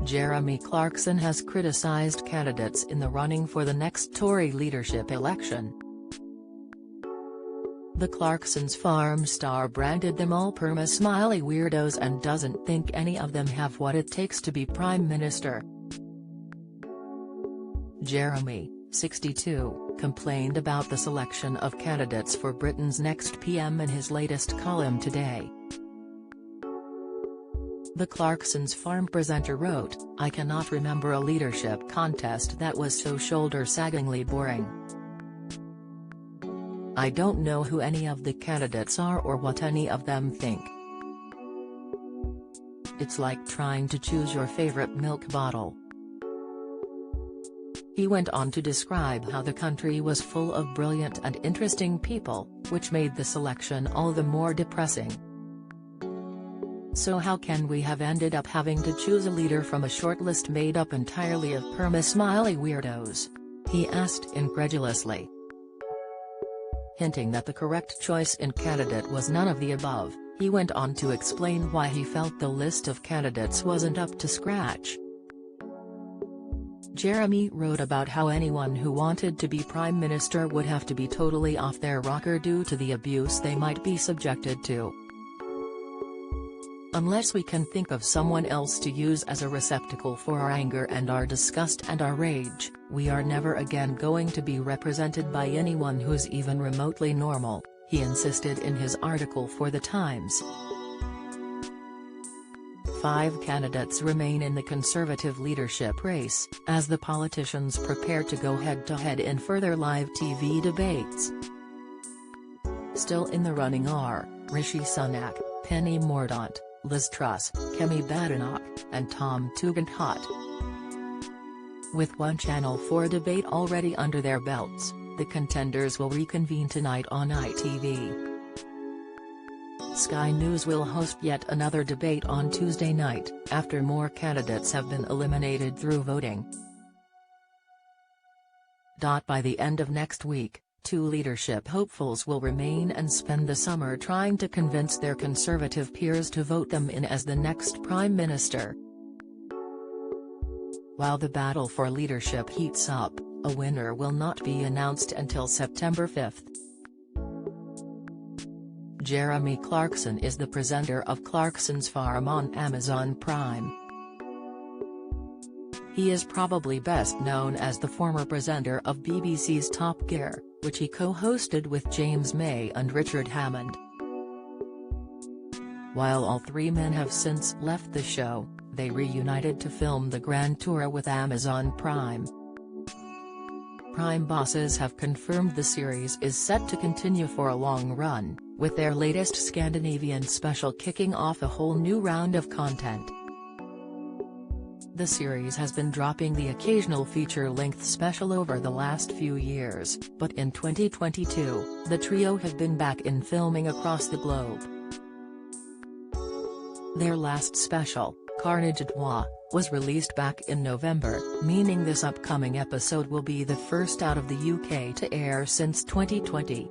Jeremy Clarkson has criticised candidates in the running for the next Tory leadership election. The Clarksons' Farm star branded them all perma-smiley weirdos and doesn't think any of them have what it takes to be Prime Minister. Jeremy, 62, complained about the selection of candidates for Britain's next PM in his latest column today. The Clarksons' Farm presenter wrote, "I cannot remember a leadership contest that was so shoulder-saggingly boring. I don't know who any of the candidates are or what any of them think. It's like trying to choose your favorite milk bottle." He went on to describe how the country was full of brilliant and interesting people, which made the selection all the more depressing. "So how can we have ended up having to choose a leader from a shortlist made up entirely of perma-smiley weirdos?" he asked incredulously. Hinting that the correct choice in candidate was none of the above, he went on to explain why he felt the list of candidates wasn't up to scratch. Jeremy wrote about how anyone who wanted to be Prime Minister would have to be totally off their rocker due to the abuse they might be subjected to. "Unless we can think of someone else to use as a receptacle for our anger and our disgust and our rage, we are never again going to be represented by anyone who's even remotely normal," he insisted in his article for The Times. 5 candidates remain in the Conservative leadership race, as the politicians prepare to go head-to-head in further live TV debates. Still in the running are Rishi Sunak, Penny Mordaunt, Liz Truss, Kemi Badenoch, and Tom Tugendhat. With one Channel 4 debate already under their belts, the contenders will reconvene tonight on ITV. Sky News will host yet another debate on Tuesday night, after more candidates have been eliminated through voting. By the end of next week, 2 leadership hopefuls will remain and spend the summer trying to convince their Conservative peers to vote them in as the next Prime Minister. While the battle for leadership heats up, a winner will not be announced until September 5. Jeremy Clarkson is the presenter of Clarkson's Farm on Amazon Prime. He is probably best known as the former presenter of BBC's Top Gear, which he co-hosted with James May and Richard Hammond. While all 3 men have since left the show, they reunited to film the Grand Tour with Amazon Prime. Prime bosses have confirmed the series is set to continue for a long run, with their latest Scandinavian special kicking off a whole new round of content. The series has been dropping the occasional feature-length special over the last few years, but in 2022, the trio have been back in filming across the globe. Their last special, Carnage at War, was released back in November, meaning this upcoming episode will be the first out of the UK to air since 2020.